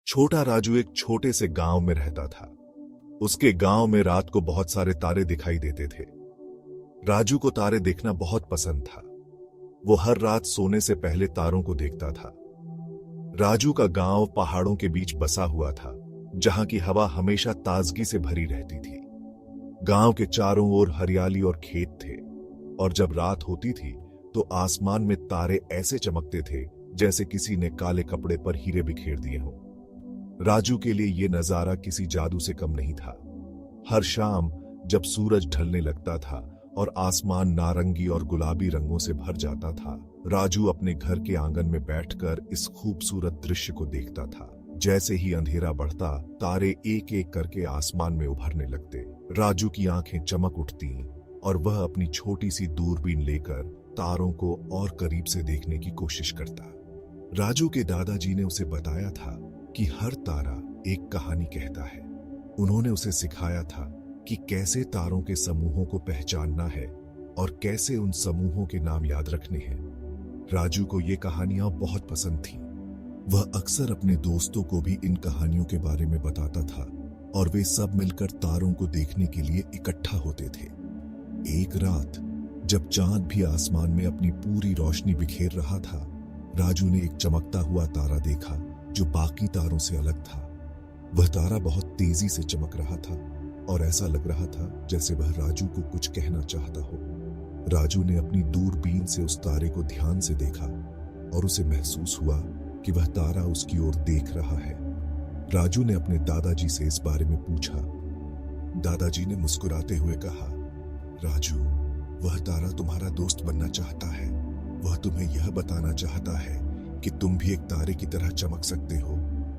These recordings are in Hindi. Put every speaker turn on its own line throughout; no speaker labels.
छोटा राजू एक छोटे से गांव में रहता था। उसके गांव में रात को बहुत सारे तारे दिखाई देते थे। राजू को तारे देखना बहुत पसंद था। वो हर रात सोने से पहले तारों को देखता था। राजू का गांव पहाड़ों के बीच बसा हुआ था, जहां की हवा हमेशा ताजगी से भरी रहती थी। गांव के चारों ओर हरियाली और खेत थे, और जब रात होती थी तो आसमान में तारे ऐसे चमकते थे जैसे किसी ने काले कपड़े पर हीरे बिखेर दिए हों। राजू के लिए यह नजारा किसी जादू से कम नहीं था। हर शाम जब सूरज ढलने लगता था और आसमान नारंगी और गुलाबी रंगों से भर जाता था, राजू अपने घर के आंगन में बैठकर इस खूबसूरत दृश्य को देखता था। जैसे ही अंधेरा बढ़ता, तारे एक एक करके आसमान में उभरने लगते। राजू की आंखें चमक उठती और वह अपनी छोटी सी दूरबीन लेकर तारों को और करीब से देखने की कोशिश करता। राजू के दादाजी ने उसे बताया था कि हर तारा एक कहानी कहता है। उन्होंने उसे सिखाया था कि कैसे तारों के समूहों को पहचानना है और कैसे उन समूहों के नाम याद रखने हैं। राजू को ये कहानियां बहुत पसंद थीं। वह अक्सर अपने दोस्तों को भी इन कहानियों के बारे में बताता था और वे सब मिलकर तारों को देखने के लिए इकट्ठा होते थे। एक रात जब चांद भी आसमान में अपनी पूरी रोशनी बिखेर रहा था, राजू ने एक चमकता हुआ तारा देखा जो बाकी तारों से अलग था। वह तारा बहुत तेजी से चमक रहा था और ऐसा लग रहा था जैसे वह राजू को कुछ कहना चाहता हो। राजू ने अपनी दूरबीन से उस तारे को ध्यान से देखा और उसे महसूस हुआ कि वह तारा उसकी ओर देख रहा है। राजू ने अपने दादाजी से इस बारे में पूछा। दादाजी ने मुस्कुराते हुए कहा, राजू, वह तारा तुम्हारा दोस्त बनना चाहता है। वह तुम्हें यह बताना चाहता है कि तुम भी एक तारे की तरह चमक सकते हो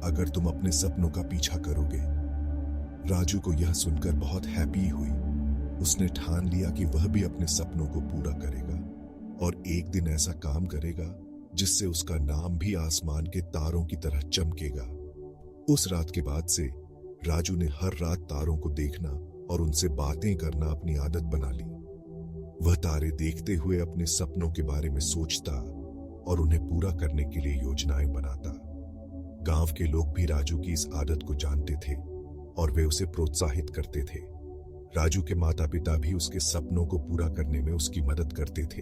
अगर तुम अपने सपनों का पीछा करोगे। राजू को यह सुनकर बहुत हैप्पी हुई। उसने ठान लिया कि वह भी अपने सपनों को पूरा करेगा और एक दिन ऐसा काम करेगा जिससे उसका नाम भी आसमान के तारों की तरह चमकेगा। उस रात के बाद से राजू ने हर रात तारों को देखना और उनसे बातें करना अपनी आदत बना ली। वह तारे देखते हुए अपने सपनों के बारे में सोचता और उन्हें पूरा करने के लिए योजनाएं बनाता। गांव के लोग भी राजू की इस आदत को जानते थे और वे उसे प्रोत्साहित करते थे। राजू के माता पिता भी उसके सपनों को पूरा करने में उसकी मदद करते थे।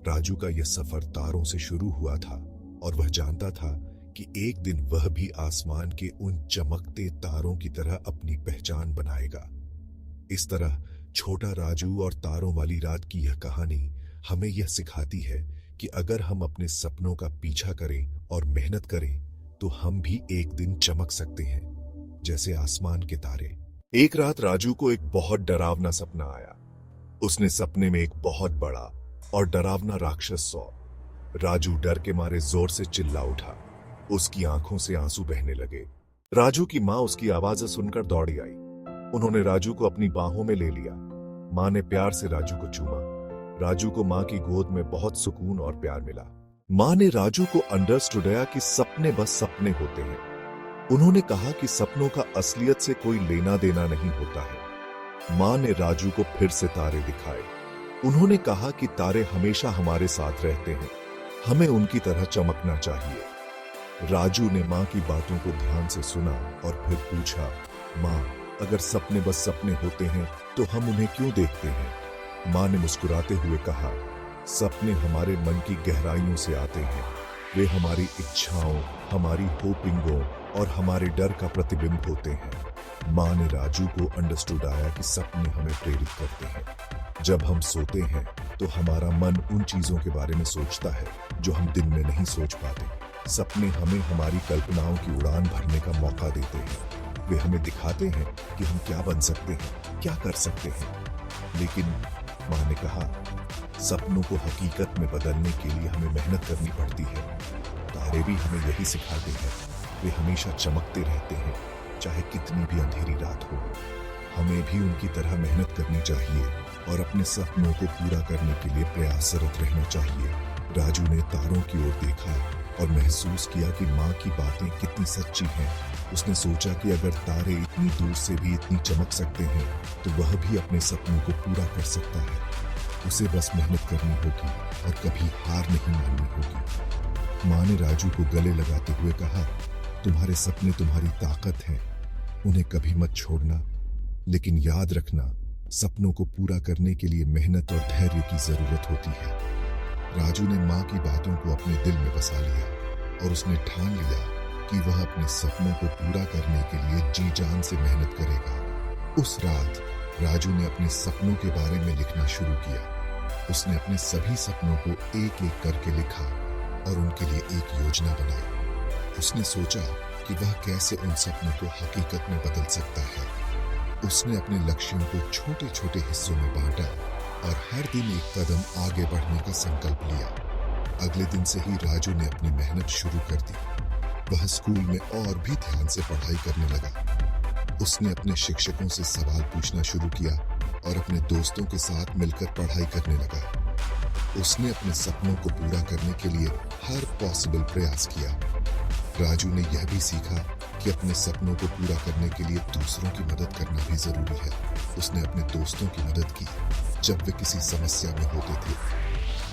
राजू का यह सफर तारों से शुरू हुआ था और वह जानता था कि एक दिन वह भी आसमान के उन चमकते तारों की तरह अपनी पहचान बनाएगा। इस तरह छोटा राजू और तारों वाली रात की यह कहानी हमें यह सिखाती है कि अगर हम अपने सपनों का पीछा करें और मेहनत करें तो हम भी एक दिन चमक सकते हैं जैसे आसमान के तारे। एक रात राजू को एक बहुत डरावना सपना आया। उसने सपने में एक बहुत बड़ा और डरावना राक्षस सौ। राजू डर के मारे जोर से चिल्ला उठा। उसकी आंखों से आंसू बहने लगे। राजू की माँ उसकी आवाजें सुनकर दौड़ी आई। उन्होंने राजू को अपनी बाहों में ले लिया। माँ ने प्यार से राजू को चूमा। राजू को माँ की गोद में बहुत सुकून और प्यार मिला। माँ ने राजू को अंडरस्टूडिया कि सपने बस सपने होते हैं। उन्होंने कहा कि सपनों का असलियत से कोई लेना देना नहीं होता है। माँ ने राजू को फिर से तारे दिखाए। उन्होंने कहा कि तारे हमेशा हमारे साथ रहते हैं, हमें उनकी तरह चमकना चाहिए। राजू ने माँ की बातों को ध्यान से सुना और फिर पूछा, माँ, अगर सपने बस सपने होते हैं तो हम उन्हें क्यों देखते हैं? माँ ने मुस्कुराते हुए कहा, सपने हमारे मन की गहराइयों से आते हैं। वे हमारी इच्छाओं, हमारी होपिंगों और हमारे डर का प्रतिबिंब होते हैं। माँ ने राजू को अंडरस्टूड आया कि सपने हमें प्रेरित करते हैं। जब हम सोते हैं तो हमारा मन उन चीजों के बारे में सोचता है जो हम दिन में नहीं सोच पाते। सपने हमें हमारी कल्पनाओं की उड़ान भरने का मौका देते हैं। वे हमें दिखाते हैं कि हम क्या बन सकते हैं, क्या कर सकते हैं। लेकिन माँ ने कहा, सपनों को हकीकत में बदलने के लिए हमें मेहनत करनी पड़ती है। तारे भी हमें यही सिखाते हैं। वे हमेशा चमकते रहते हैं, चाहे कितनी भी अंधेरी रात हो। हमें भी उनकी तरह मेहनत करनी चाहिए और अपने सपनों को पूरा करने के लिए प्रयासरत रहना चाहिए। राजू ने तारों की ओर देखा और महसूस किया कि माँ की बातें कितनी सच्ची हैं। उसने सोचा कि अगर तारे इतनी दूर से भी इतनी चमक सकते हैं तो वह भी अपने सपनों को पूरा कर सकता है। उसे बस मेहनत करनी होगी और कभी हार नहीं माननी होगी। माँ ने राजू को गले लगाते हुए कहा, तुम्हारे सपने तुम्हारी ताकत हैं, उन्हें कभी मत छोड़ना। लेकिन याद रखना, सपनों को पूरा करने के लिए मेहनत और धैर्य की जरूरत होती है। राजू ने माँ की बातों को अपने दिल में बसा लिया और उसने ठान लिया कि वह अपने सपनों को पूरा करने के लिए जी जान से मेहनत करेगा। उस रात राजू ने अपने सपनों के बारे में लिखना शुरू किया। उसने अपने सभी सपनों को एक एक करके लिखा और उनके लिए एक योजना बनाई। उसने सोचा कि वह कैसे उन सपनों को हकीकत में बदल सकता है। उसने अपने लक्ष्यों को छोटे छोटे हिस्सों में बांटा और हर दिन एक कदम आगे बढ़ने का संकल्प लिया। अगले दिन से ही राजू ने अपनी मेहनत शुरू कर दी। वह स्कूल में और भी ध्यान से पढ़ाई करने लगा। उसने अपने शिक्षकों से सवाल पूछना शुरू किया और अपने दोस्तों के साथ मिलकर पढ़ाई करने लगा। उसने अपने सपनों को पूरा करने के लिए हर पॉसिबल प्रयास किया। राजू ने यह भी सीखा कि अपने सपनों को पूरा करने के लिए दूसरों की मदद करना भी जरूरी है। उसने अपने दोस्तों की मदद की जब वे किसी समस्या में होते थे।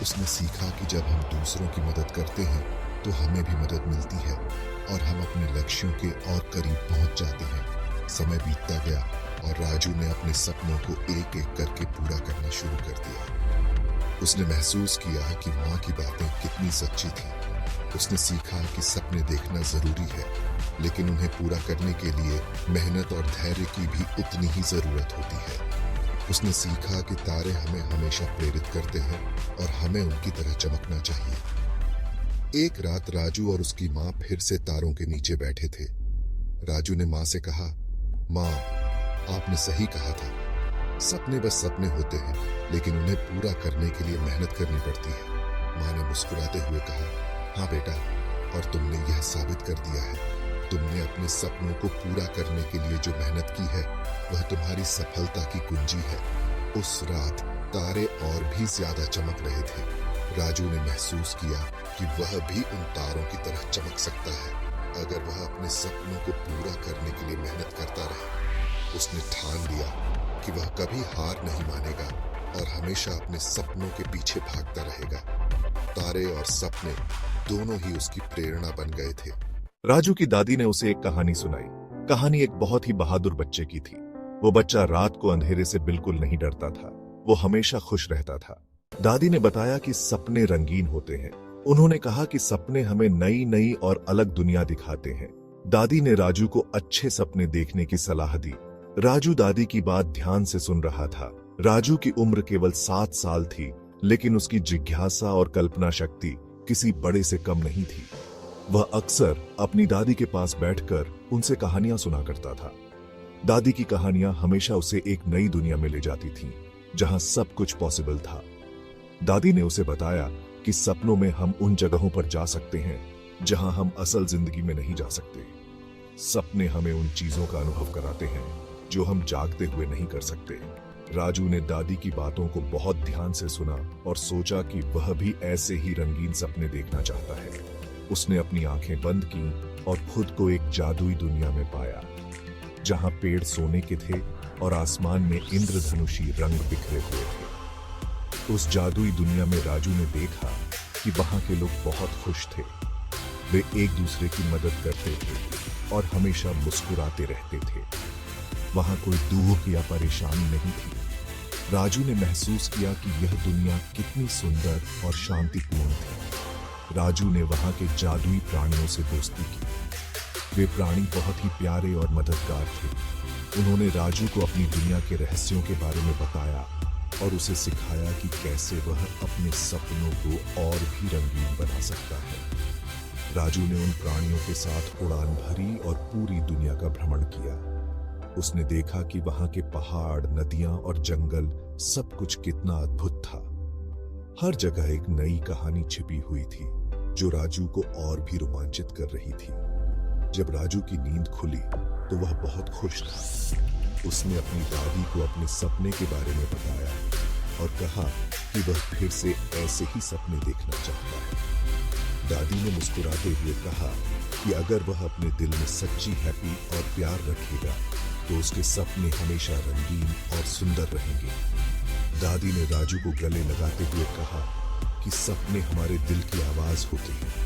उसने सीखा कि जब हम दूसरों की मदद करते हैं तो हमें भी मदद मिलती है और हम अपने लक्ष्यों के और करीब पहुंच जाते हैं। समय बीतता गया और राजू ने अपने सपनों को एक एक करके पूरा करना शुरू कर दिया। उसने महसूस किया कि माँ की बातें कितनी सच्ची थी। उसने सीखा कि सपने देखना जरूरी है, लेकिन उन्हें पूरा करने के लिए मेहनत और धैर्य की भी उतनी ही जरूरत होती है। उसने सीखा कि तारे हमें हमेशा प्रेरित करते हैं और हमें उनकी तरह चमकना चाहिए। एक रात राजू और उसकी माँ फिर से तारों के नीचे बैठे थे। राजू ने माँ से कहा, माँ, आपने सही कहा था, सपने बस सपने होते हैं, लेकिन उन्हें पूरा करने के लिए मेहनत करनी पड़ती है। माँ ने मुस्कुराते हुए कहा, हाँ बेटा, और तुमने यह साबित कर दिया है। तुमने अपने सपनों को पूरा करने के लिए जो मेहनत की है वह तुम्हारी सफलता की कुंजी है। उस रात तारे और भी ज्यादा चमक रहे थे। राजू ने महसूस किया कि वह भी उन तारों की तरह चमक सकता है अगर वह अपने सपनों को पूरा करने के लिए मेहनत करता रहे। उसने ठान लिया कि वह कभी हार नहीं मानेगा और हमेशा अपने सपनों के पीछे भागता रहेगा। तारे और सपने दोनों ही उसकी प्रेरणा बन गए थे। राजू की दादी ने उसे एक कहानी सुनाई। कहानी एक बहुत ही बहादुर बच्चे की थी। वो बच्चा रात को अंधेरे से बिल्कुल नहीं डरता था। वो हमेशा खुश रहता था। दादी ने बताया कि सपने रंगीन होते हैं। उन्होंने कहा कि सपने हमें नई नई और अलग दुनिया दिखाते हैं। दादी ने राजू को अच्छे सपने देखने की सलाह दी। राजू दादी की बात ध्यान से सुन रहा था। राजू की उम्र केवल 7 साल थी, लेकिन उसकी जिज्ञासा और कल्पना शक्ति किसी बड़े से कम नहीं थी। वह अक्सर अपनी दादी के पास बैठकर उनसे कहानियां सुना करता था। दादी की कहानियां हमेशा उसे एक नई दुनिया में ले जाती थीं, जहां सब कुछ पॉसिबल था। दादी ने उसे बताया कि सपनों में हम उन जगहों पर जा सकते हैं जहां हम असल जिंदगी में नहीं जा सकते। सपने हमें उन चीजों का अनुभव कराते हैं जो हम जागते हुए नहीं कर सकते। राजू ने दादी की बातों को बहुत ध्यान से सुना और सोचा कि वह भी ऐसे ही रंगीन सपने देखना चाहता है। उसने अपनी आंखें बंद की और खुद को एक जादुई दुनिया में पाया, जहां पेड़ सोने के थे और आसमान में इंद्रधनुषी रंग बिखरे हुए थे। उस जादुई दुनिया में राजू ने देखा कि वहां के लोग बहुत खुश थे। वे एक दूसरे की मदद करते थे और हमेशा मुस्कुराते रहते थे। वहां कोई दुख या परेशानी नहीं थी। राजू ने महसूस किया कि यह दुनिया कितनी सुंदर और शांतिपूर्ण थी। राजू ने वहां के जादुई प्राणियों से दोस्ती की। वे प्राणी बहुत ही प्यारे और मददगार थे। उन्होंने राजू को अपनी दुनिया के रहस्यों के बारे में बताया और उसे सिखाया कि कैसे वह अपने सपनों को और भी रंगीन बना सकता है। राजू ने उन प्राणियों के साथ उड़ान भरी और पूरी दुनिया का भ्रमण किया। उसने देखा कि वहां के पहाड़, नदियां और जंगल सब कुछ कितना अद्भुत था। हर जगह एक नई कहानी छिपी हुई थी जो राजू को और भी रोमांचित कर रही थी। जब राजू की नींद खुली तो वह बहुत खुश था। उसने अपनी दादी को अपने सपने के बारे में बताया और कहा कि वह फिर से ऐसे ही सपने देखना चाहता है। दादी ने मुस्कुराते हुए कहा कि अगर वह अपने दिल में सच्ची हैप्पी और प्यार रखेगा तो उसके सपने हमेशा रंगीन और सुंदर रहेंगे। दादी ने राजू को गले लगाते हुए कहा कि सपने हमारे दिल की आवाज होती है।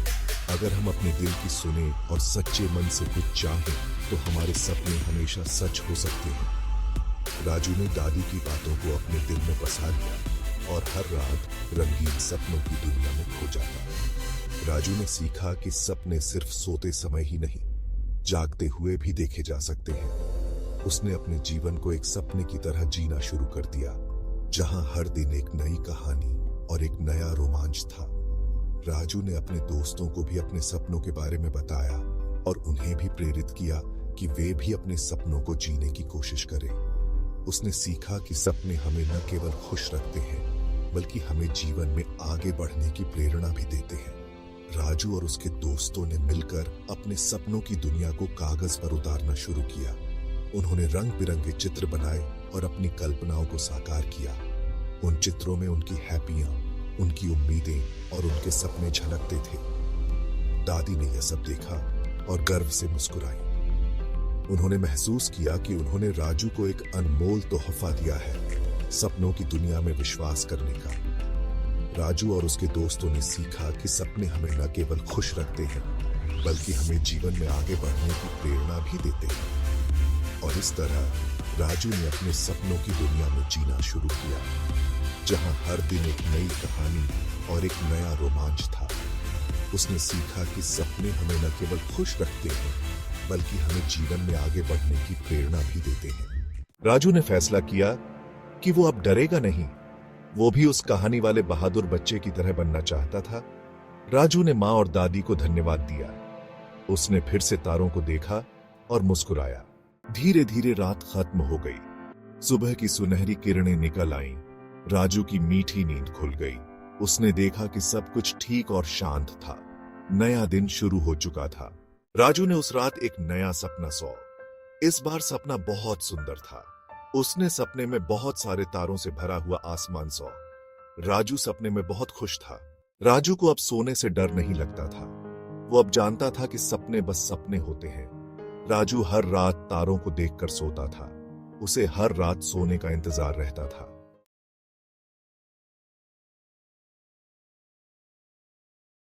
अगर हम अपने दिल की सुने और सच्चे मन से कुछ चाहें तो हमारे सपने हमेशा सच हो सकते हैं। राजू ने दादी की बातों को अपने दिल में बसा लिया और हर रात रंगीन सपनों की दुनिया में खो जाता। राजू ने सीखा कि सपने सिर्फ सोते समय ही नहीं, जागते हुए भी देखे जा सकते हैं। उसने अपने जीवन को एक सपने की तरह जीना शुरू कर दिया, जहां हर दिन एक नई कहानी और एक नया रोमांच था। राजू ने अपने दोस्तों को भी अपने सपनों के बारे में बताया और उन्हें भी प्रेरित किया कि वे भी अपने सपनों को जीने की कोशिश करें। उसने सीखा कि सपने हमें न केवल खुश रखते हैं, बल्कि हमें जीवन में आगे बढ़ने की प्रेरणा भी देते हैं। राजू और उसके दोस्तों ने मिलकर अपने सपनों की दुनिया को कागज पर उतारना शुरू किया। उन्होंने रंग बिरंगे चित्र बनाए और अपनी कल्पनाओं को साकार किया। उन चित्रों में उनकी हैप्पियां, उनकी उम्मीदें और उनके सपने झलकते थे। दादी ने यह सब देखा और गर्व से मुस्कुराई। उन्होंने महसूस किया कि उन्होंने राजू को एक अनमोल तोहफा दिया है, सपनों की दुनिया में विश्वास करने का। राजू और उसके दोस्तों ने सीखा कि सपने हमें न केवल खुश रखते हैं, बल्कि हमें जीवन में आगे बढ़ने की प्रेरणा भी देते हैं। और इस तरह राजू ने अपने सपनों की दुनिया में जीना शुरू किया, जहां हर दिन एक नई कहानी और एक नया रोमांच था। उसने सीखा कि सपने हमें न केवल खुश रखते हैं, बल्कि हमें जीवन में आगे बढ़ने की प्रेरणा भी देते हैं। राजू ने फैसला किया कि वो अब डरेगा नहीं। वो भी उस कहानी वाले बहादुर बच्चे की तरह बनना चाहता था। राजू ने माँ और दादी को धन्यवाद दिया। उसने फिर से तारों को देखा और मुस्कुराया। धीरे धीरे रात खत्म हो गई। सुबह की सुनहरी किरणें निकल आईं। राजू की मीठी नींद खुल गई। उसने देखा कि सब कुछ ठीक और शांत था। नया दिन शुरू हो चुका था। राजू ने उस रात एक नया सपना सो। इस बार सपना बहुत सुंदर था। उसने सपने में बहुत सारे तारों से भरा हुआ आसमान सो। राजू सपने में बहुत खुश था। राजू को अब सोने से डर नहीं लगता था। वो अब जानता था कि सपने बस सपने होते हैं। राजू हर रात तारों को देखकर सोता था। उसे हर रात सोने का इंतजार रहता था।